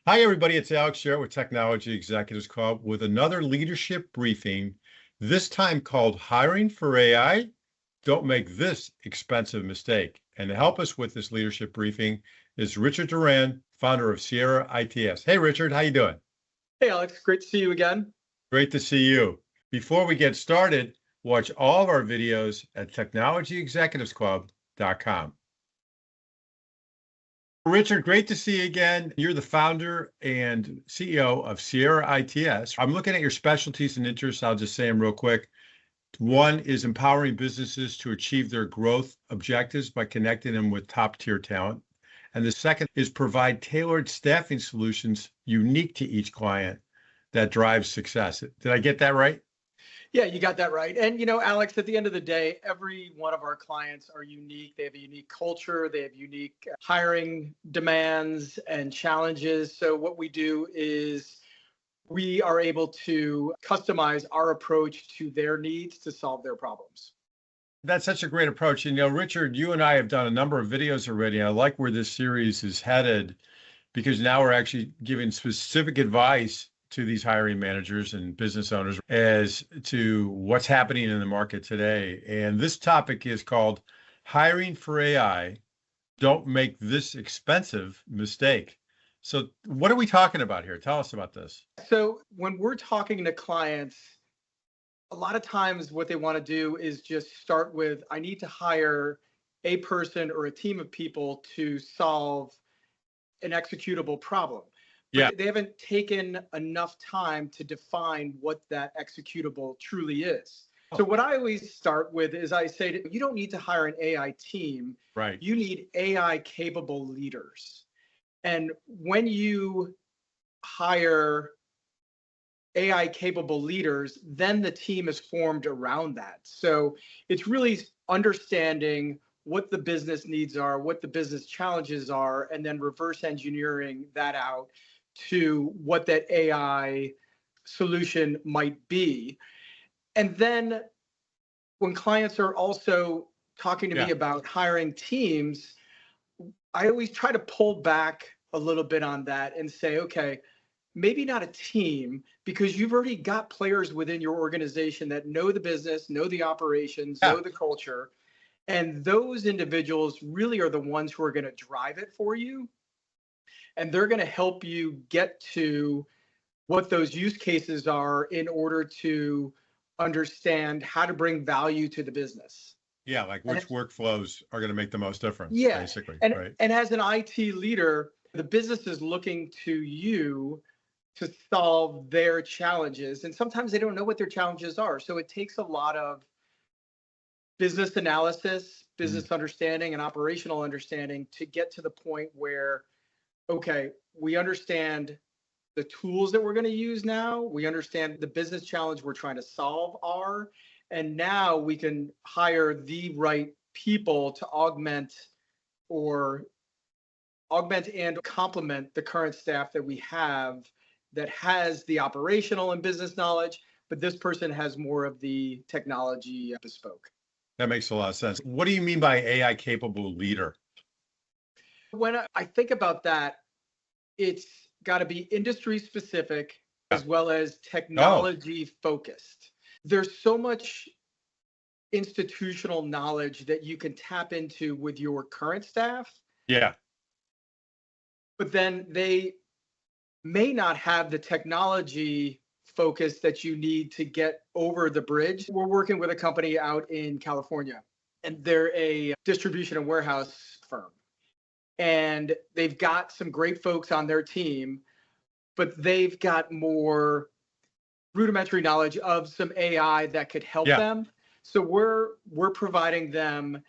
Hi, everybody. It's Alex Sherritt with Technology Executives Club with another leadership briefing, this time called Hiring for AI. Don't make this expensive mistake. And to help us with this leadership briefing is Richard Doran, founder of Sierra ITS. Hey, Richard, how you doing? Hey, Alex, great to see you again. Great to see you. Before we get started, watch all of our videos at technologyexecutivesclub.com. Richard, great to see you again. You're the founder and CEO of Sierra ITS. I'm looking at your specialties and interests. I'll just say them real quick. One is empowering businesses to achieve their growth objectives by connecting them with top-tier talent. And the second is provide tailored staffing solutions unique to each client that drives success. Did I get that right? Yeah, you got that right. And, Alex, at the end of the day, every one of our clients are unique. They have a unique culture, they have unique hiring demands and challenges. So, what we do is we are able to customize our approach to their needs to solve their problems. That's such a great approach. And, Richard, you and I have done a number of videos already. I like where this series is headed because now we're actually giving specific advice to these hiring managers and business owners as to what's happening in the market today. And this topic is called Hiring for AI. Don't make this expensive mistake. So what are we talking about here? Tell us about this. So, when we're talking to clients, a lot of times what they want to do is just start with, I need to hire a person or a team of people to solve an executable problem. Yeah. But they haven't taken enough time to define what that executable truly is. So what I always start with is I say, you don't need to hire an AI team. Right. You need AI capable leaders. And when you hire AI capable leaders, then the team is formed around that. So it's really understanding what the business needs are, what the business challenges are, and then reverse engineering that out to what that AI solution might be. And then when clients are also talking to me about hiring teams, I always try to pull back a little bit on that and say, okay, maybe not a team, because you've already got players within your organization that know the business, know the operations, know the culture. And those individuals really are the ones who are going to drive it for you. And they're going to help you get to what those use cases are in order to understand how to bring value to the business. Yeah, like which workflows are going to make the most difference, basically. And as an IT leader, the business is looking to you to solve their challenges. And sometimes they don't know what their challenges are. So it takes a lot of business analysis, business understanding, and operational understanding to get to the point where, okay, we understand the tools that we're going to use now. We understand the business challenge we're trying to solve are, and now we can hire the right people to augment and complement the current staff that we have that has the operational and business knowledge, but this person has more of the technology bespoke. That makes a lot of sense. What do you mean by AI capable leader? When I think about that, it's got to be industry specific as well as technology focused. There's so much institutional knowledge that you can tap into with your current staff. Yeah. But then they may not have the technology focus that you need to get over the bridge. We're working with a company out in California, and they're a distribution and warehouse firm. And they've got some great folks on their team, but they've got more rudimentary knowledge of some AI that could help them. So we're providing them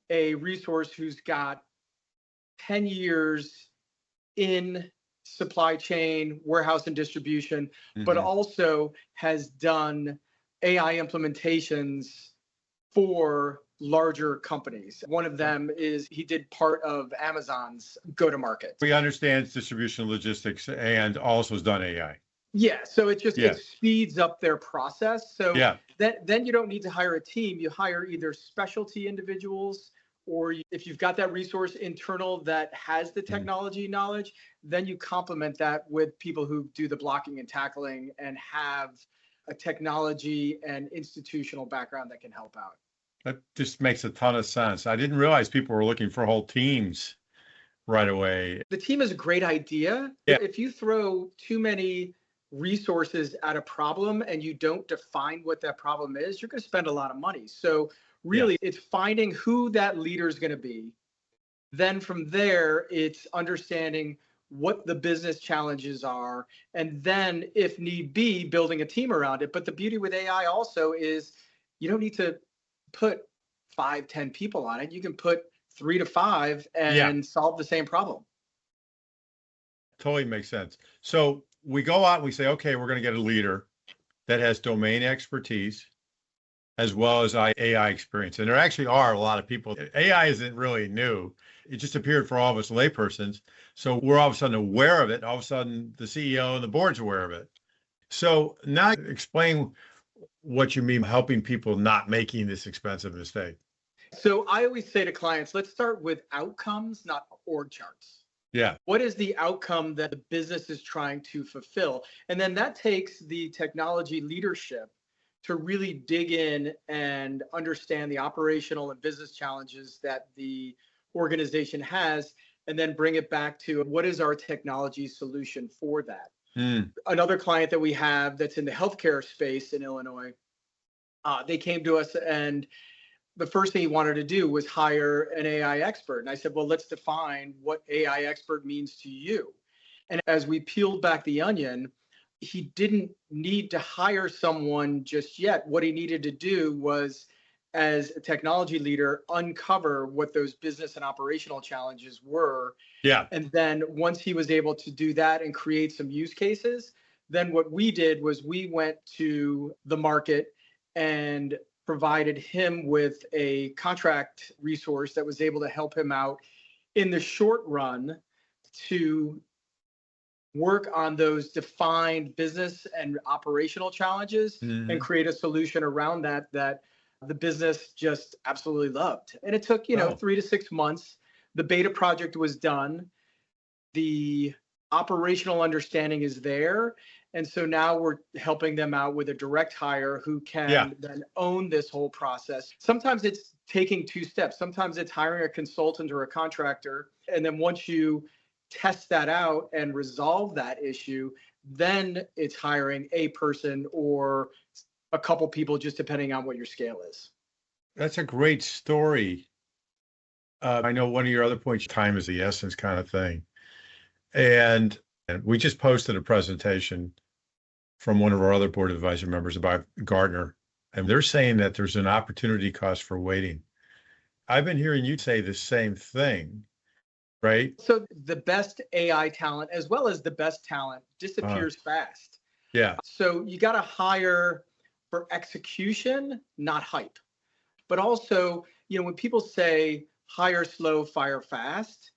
a resource who's got 10 years in supply chain, warehouse, and distribution, but also has done AI implementations for larger companies. One of them is he did part of Amazon's go-to-market. He understands distribution logistics and also has done AI. Yeah, so it speeds up their process. So then you don't need to hire a team. You hire either specialty individuals or if you've got that resource internal that has the Mm. technology knowledge, then you complement that with people who do the blocking and tackling and have a technology and institutional background that can help out. That just makes a ton of sense. I didn't realize people were looking for whole teams right away. The team is a great idea. Yeah. If you throw too many resources at a problem and you don't define what that problem is, you're going to spend a lot of money. So really, it's finding who that leader is going to be. Then from there, it's understanding what the business challenges are, and then if need be, building a team around it. But the beauty with AI also is you don't need to put 5, 10 people on it. You can put 3 to 5 and solve the same problem. Totally makes sense. So we go out and we say, okay, we're going to get a leader that has domain expertise as well as AI experience. And there actually are a lot of people. AI isn't really new. It just appeared for all of us laypersons. So we're all of a sudden aware of it. All of a sudden, the CEO and the board's aware of it. So now explain what you mean helping people not making this expensive mistake. So I always say to clients, let's start with outcomes, not org charts. Yeah. What is the outcome that the business is trying to fulfill? And then that takes the technology leadership to really dig in and understand the operational and business challenges that the organization has, and then bring it back to what is our technology solution for that. Another client that we have that's in the healthcare space in Illinois, they came to us and the first thing he wanted to do was hire an AI expert. And I said, well, let's define what AI expert means to you. And as we peeled back the onion, he didn't need to hire someone just yet. What he needed to do was, as a technology leader, uncover what those business and operational challenges were. Yeah. And then once he was able to do that and create some use cases, then what we did was we went to the market and provided him with a contract resource that was able to help him out in the short run to work on those defined business and operational challenges and create a solution around that the business just absolutely loved. And it took, 3 to 6 months. The beta project was done. The operational understanding is there. And so now we're helping them out with a direct hire who can then own this whole process. Sometimes it's taking 2 steps. Sometimes it's hiring a consultant or a contractor. And then once you test that out and resolve that issue, then it's hiring a person or a couple people, just depending on what your scale is. That's a great story. I know one of your other points, time is the essence kind of thing. And we just posted a presentation from one of our other board advisor members about Gartner, and they're saying that there's an opportunity cost for waiting. I've been hearing you say the same thing, right? So the best AI talent, as well as the best talent, disappears fast. Yeah. So you got to hire for execution, not hype. But also, when people say hire slow, fire fast,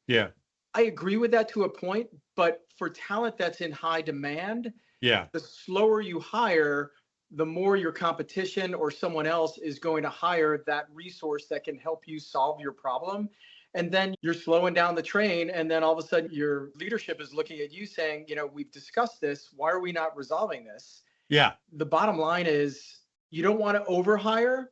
I agree with that to a point. But for talent that's in high demand, the slower you hire, the more your competition or someone else is going to hire that resource that can help you solve your problem. And then you're slowing down the train. And then all of a sudden your leadership is looking at you saying, we've discussed this. Why are we not resolving this? Yeah. The bottom line is you don't want to overhire,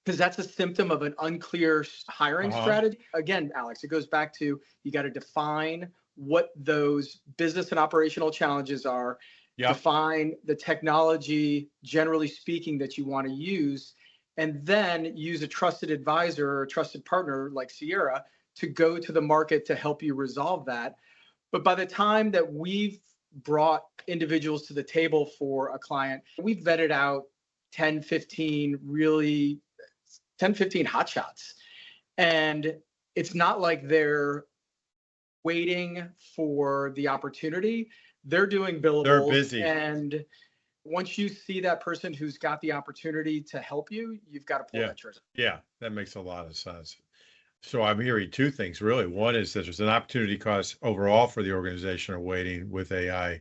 because that's a symptom of an unclear hiring strategy. Again, Alex, it goes back to you got to define what those business and operational challenges are, define the technology, generally speaking, that you want to use, and then use a trusted advisor or a trusted partner like Sierra to go to the market to help you resolve that. But by the time that we've brought individuals to the table for a client, we've vetted out 10, 15 hotshots. And it's not like they're waiting for the opportunity. They're doing billables. They're busy. And once you see that person who's got the opportunity to help you, you've got to pull that trigger. Yeah, that makes a lot of sense. So I'm hearing 2 things, really. One is that there's an opportunity cost overall for the organization of waiting with AI.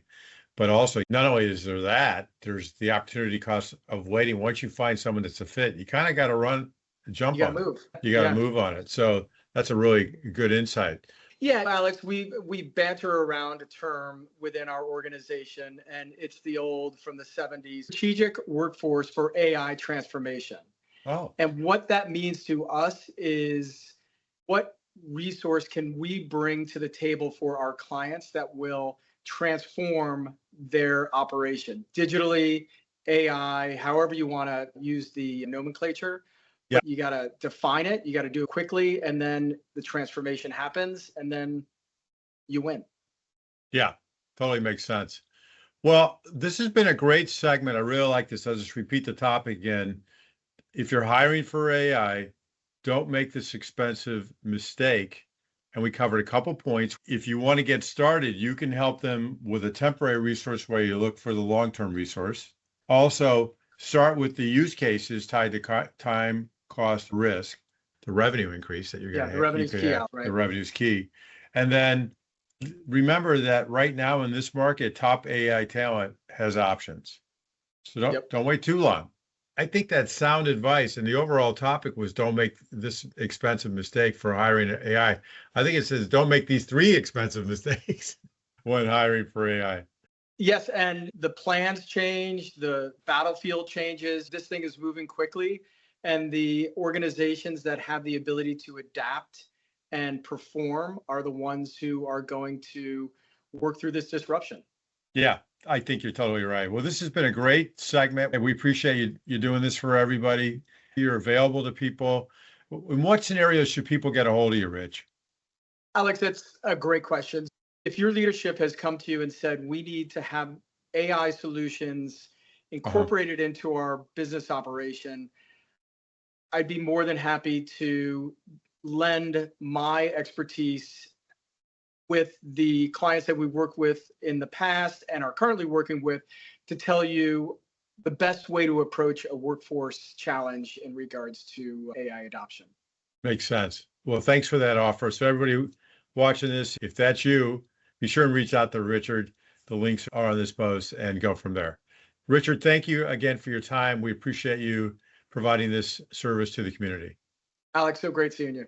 But also, not only is there that, there's the opportunity cost of waiting. Once you find someone that's a fit, you kind of got to run jump You got on to it. move. You got to Yeah. move on it. So that's a really good insight. Yeah, Alex, we banter around a term within our organization, and it's the old from the 70s, strategic workforce for AI transformation. Oh, And what that means to us is what resource can we bring to the table for our clients that will transform their operation digitally, AI, however you want to use the nomenclature. yeah, But you got to define it, you got to do it quickly, and then the transformation happens, and then you win. yeah, totally makes sense. Well, this has been a great segment. I really like this. I'll just repeat the topic again. If you're hiring for AI, don't make this expensive mistake. And we covered a couple points. If you want to get started, you can help them with a temporary resource where you look for the long-term resource. Also, start with the use cases tied to time, cost, risk, the revenue increase that you're going Yeah, to the have. You revenue's could key have out, right? the revenue is key. And then remember that right now in this market, top AI talent has options. So Yep. don't wait too long. I think that's sound advice. And the overall topic was don't make this expensive mistake for hiring an AI. I think it says don't make these 3 expensive mistakes when hiring for AI. Yes, and the plans change, the battlefield changes. This thing is moving quickly, and the organizations that have the ability to adapt and perform are the ones who are going to work through this disruption. Yeah, I think you're totally right. Well, this has been a great segment, and we appreciate you doing this for everybody. You're available to people. In what scenarios should people get a hold of you, Rich? Alex, that's a great question. If your leadership has come to you and said, we need to have AI solutions Uh-huh. incorporated into our business operation, I'd be more than happy to lend my expertise with the clients that we've worked with in the past and are currently working with to tell you the best way to approach a workforce challenge in regards to AI adoption. Makes sense. Well, thanks for that offer. So everybody watching this, if that's you, be sure and reach out to Richard. The links are on this post and go from there. Richard, thank you again for your time. We appreciate you providing this service to the community. Alex, so great seeing you.